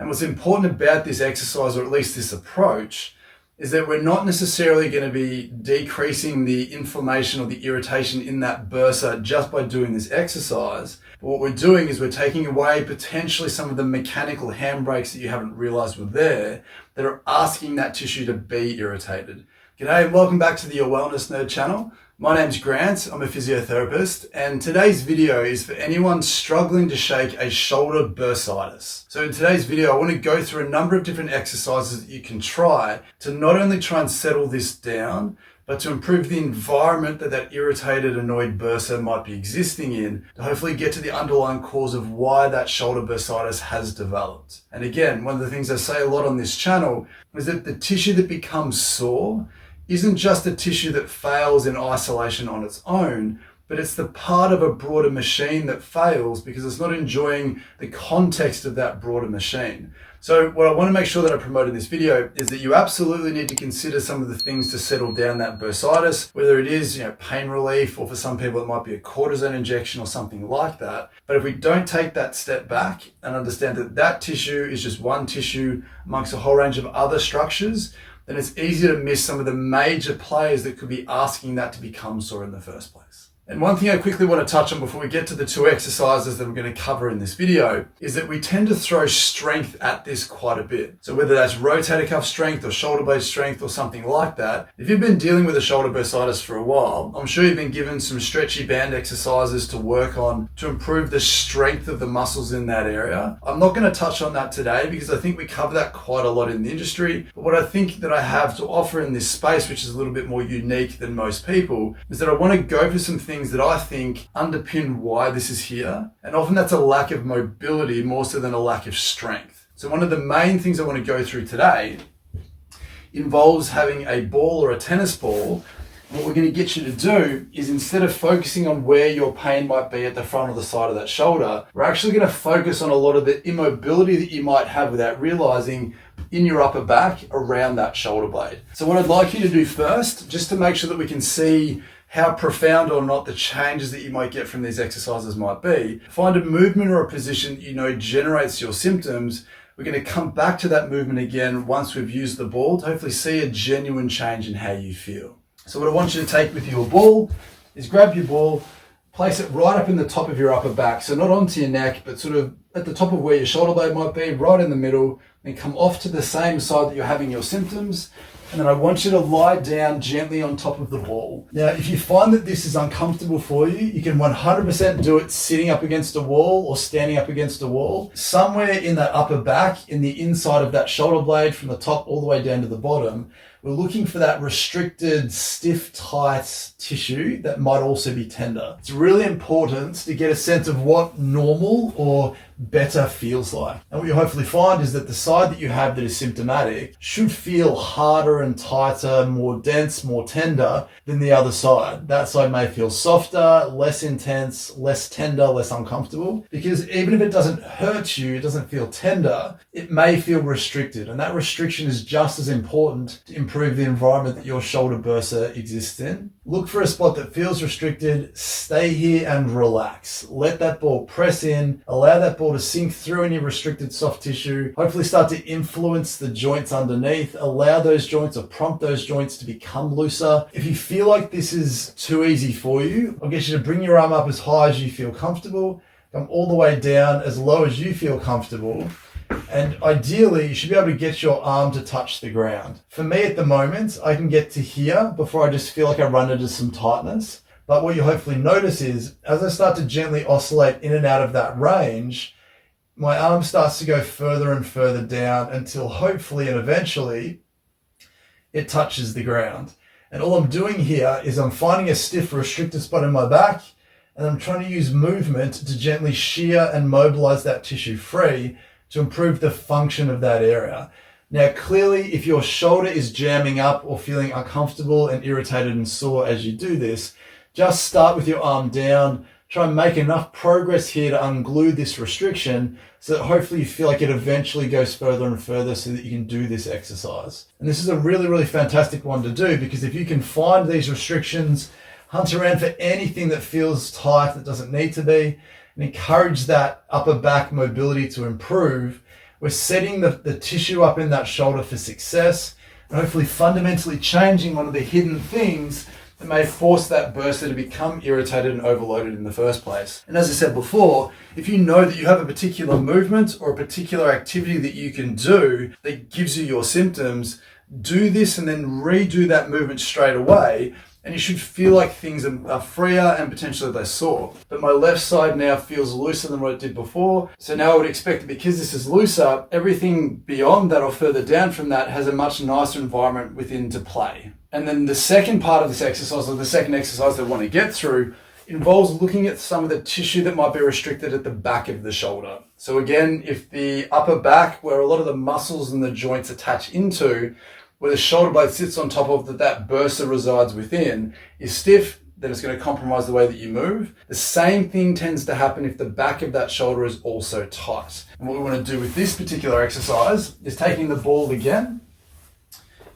And what's important about this exercise, or at least this approach, is that we're not necessarily going to be decreasing the inflammation or the irritation in that bursa just by doing this exercise. But what we're doing is we're taking away potentially some of the mechanical handbrakes that you haven't realized were there that are asking that tissue to be irritated. G'day, welcome back to the Your Wellness Nerd channel. My name's Grant, I'm a physiotherapist, and today's video is for anyone struggling to shake a shoulder bursitis. So in today's video, I want to go through a number of different exercises that you can try to not only try and settle this down, but to improve the environment that irritated, annoyed bursa might be existing in, to hopefully get to the underlying cause of why that shoulder bursitis has developed. And again, one of the things I say a lot on this channel is that the tissue that becomes sore isn't just a tissue that fails in isolation on its own, but it's the part of a broader machine that fails because it's not enjoying the context of that broader machine. So what I want to make sure that I promote in this video is that you absolutely need to consider some of the things to settle down that bursitis, whether it is, pain relief, or for some people it might be a cortisone injection or something like that. But if we don't take that step back and understand that that tissue is just one tissue amongst a whole range of other structures, then it's easy to miss some of the major players that could be asking that to become sore in the first place. And one thing I quickly want to touch on before we get to the two exercises that we're going to cover in this video is that we tend to throw strength at this quite a bit. So whether that's rotator cuff strength or shoulder blade strength or something like that, if you've been dealing with a shoulder bursitis for a while, I'm sure you've been given some stretchy band exercises to work on to improve the strength of the muscles in that area. I'm not going to touch on that today because I think we cover that quite a lot in the industry. But what I think that I have to offer in this space, which is a little bit more unique than most people, is that I want to go for some things that I think underpin why this is here. And often that's a lack of mobility more so than a lack of strength. So one of the main things I want to go through today involves having a ball or a tennis ball. What we're going to get you to do is, instead of focusing on where your pain might be at the front or the side of that shoulder, we're actually going to focus on a lot of the immobility that you might have without realizing in your upper back around that shoulder blade. So what I'd like you to do first, just to make sure that we can see how profound or not the changes that you might get from these exercises might be, find a movement or a position that you know generates your symptoms. We're going to come back to that movement again once we've used the ball to hopefully see a genuine change in how you feel. So what I want you to take with your ball is grab your ball, place it right up in the top of your upper back. So not onto your neck, but sort of at the top of where your shoulder blade might be, right in the middle, and come off to the same side that you're having your symptoms. And then I want you to lie down gently on top of the ball. Now, if you find that this is uncomfortable for you, you can 100% do it sitting up against a wall or standing up against a wall. Somewhere in that upper back, in the inside of that shoulder blade, from the top all the way down to the bottom, we're looking for that restricted, stiff, tight tissue that might also be tender. It's really important to get a sense of what normal or better feels like. And what you hopefully find is that the side that you have that is symptomatic should feel harder and tighter, more dense, more tender than the other side. That side may feel softer, less intense, less tender, less uncomfortable. Because even if it doesn't hurt you, it doesn't feel tender, it may feel restricted. And that restriction is just as important to improve the environment that your shoulder bursa exists in. Look for a spot that feels restricted, stay here and relax. Let that ball press in, allow that ball to sink through any restricted soft tissue, hopefully start to influence the joints underneath, allow those joints or prompt those joints to become looser. If you feel like this is too easy for you, I'll get you to bring your arm up as high as you feel comfortable, come all the way down as low as you feel comfortable. And ideally, you should be able to get your arm to touch the ground. For me at the moment, I can get to here before I just feel like I run into some tightness. But what you hopefully notice is, as I start to gently oscillate in and out of that range, my arm starts to go further and further down until hopefully and eventually it touches the ground. And all I'm doing here is I'm finding a stiff, restricted spot in my back, and I'm trying to use movement to gently shear and mobilize that tissue free to improve the function of that area. Now, clearly, if your shoulder is jamming up or feeling uncomfortable and irritated and sore as you do this, just start with your arm down, try and make enough progress here to unglue this restriction so that hopefully you feel like it eventually goes further and further so that you can do this exercise. And this is a really, really fantastic one to do, because if you can find these restrictions, hunt around for anything that feels tight that doesn't need to be, and encourage that upper back mobility to improve, we're setting the tissue up in that shoulder for success, and hopefully fundamentally changing one of the hidden things that may force that bursa to become irritated and overloaded in the first place. And as I said before, if you know that you have a particular movement or a particular activity that you can do that gives you your symptoms, do this and then redo that movement straight away, and you should feel like things are freer and potentially less sore. But my left side now feels looser than what it did before. So now I would expect that because this is looser, everything beyond that or further down from that has a much nicer environment within to play. And then the second part of this exercise, or the second exercise that I want to get through, involves looking at some of the tissue that might be restricted at the back of the shoulder. So again, if the upper back, where a lot of the muscles and the joints attach into, where the shoulder blade sits on top of that bursa resides within, is stiff, then it's going to compromise the way that you move. The same thing tends to happen if the back of that shoulder is also tight. And what we want to do with this particular exercise is taking the ball again.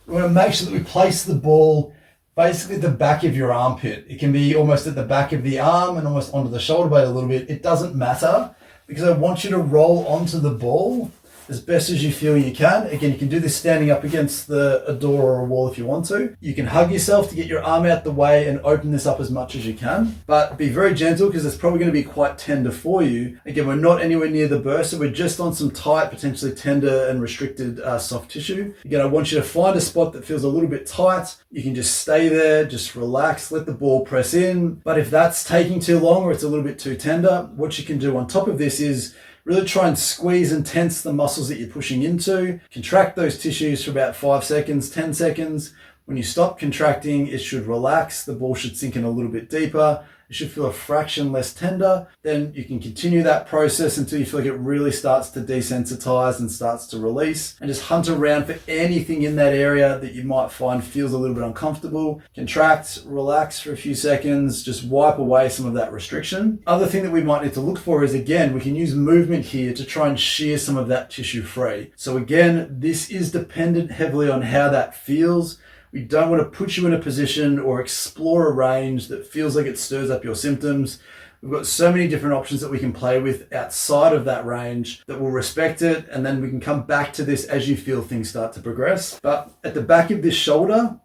We want to make sure that we place the ball basically at the back of your armpit. It can be almost at the back of the arm and almost onto the shoulder blade a little bit. It doesn't matter, because I want you to roll onto the ball as best as you feel you can. Again, you can do this standing up against a door or a wall if you want to. You can hug yourself to get your arm out the way and open this up as much as you can. But be very gentle, because it's probably going to be quite tender for you. Again, we're not anywhere near the bursa. We're just on some tight, potentially tender and restricted soft tissue. Again, I want you to find a spot that feels a little bit tight. You can just stay there, just relax, let the ball press in. But if that's taking too long or it's a little bit too tender, what you can do on top of this is really try and squeeze and tense the muscles that you're pushing into. Contract those tissues for about 5 seconds, 10 seconds. When you stop contracting, it should relax. The ball should sink in a little bit deeper. It should feel a fraction less tender. Then you can continue that process until you feel like it really starts to desensitize and starts to release. And just hunt around for anything in that area that you might find feels a little bit uncomfortable. Contract, relax for a few seconds, just wipe away some of that restriction. Other thing that we might need to look for is, again, we can use movement here to try and shear some of that tissue free. So again, this is dependent heavily on how that feels. We don't want to put you in a position or explore a range that feels like it stirs up your symptoms. We've got so many different options that we can play with outside of that range that will respect it, and then we can come back to this as you feel things start to progress. But at the back of this shoulder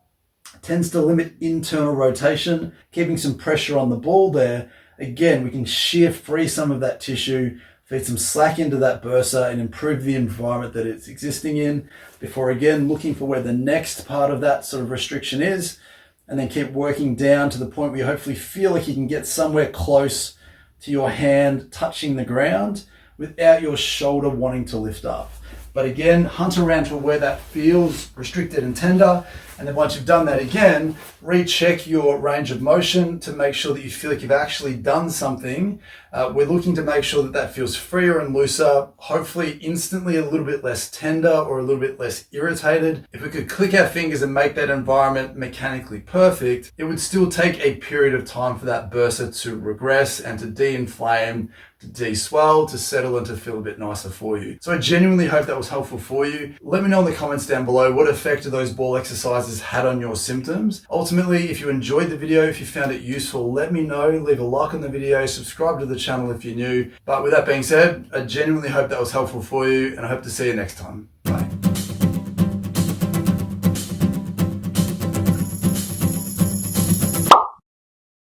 tends to limit internal rotation, keeping some pressure on the ball there. Again, we can shear free some of that tissue, feed some slack into that bursa and improve the environment that it's existing in, before again looking for where the next part of that sort of restriction is, and then keep working down to the point where you hopefully feel like you can get somewhere close to your hand touching the ground without your shoulder wanting to lift up. But again, hunt around to where that feels restricted and tender. And then once you've done that again, recheck your range of motion to make sure that you feel like you've actually done something. We're looking to make sure that that feels freer and looser, hopefully instantly a little bit less tender or a little bit less irritated. If we could click our fingers and make that environment mechanically perfect, it would still take a period of time for that bursa to regress and to de-inflame, to de-swell, to settle and to feel a bit nicer for you. So I genuinely hope that was helpful for you. Let me know in the comments down below what effect those ball exercises had on your symptoms. Ultimately, if you enjoyed the video, if you found it useful, let me know. Leave a like on the video, subscribe to the channel if you're new. But with that being said, I genuinely hope that was helpful for you, and I hope to see you next time.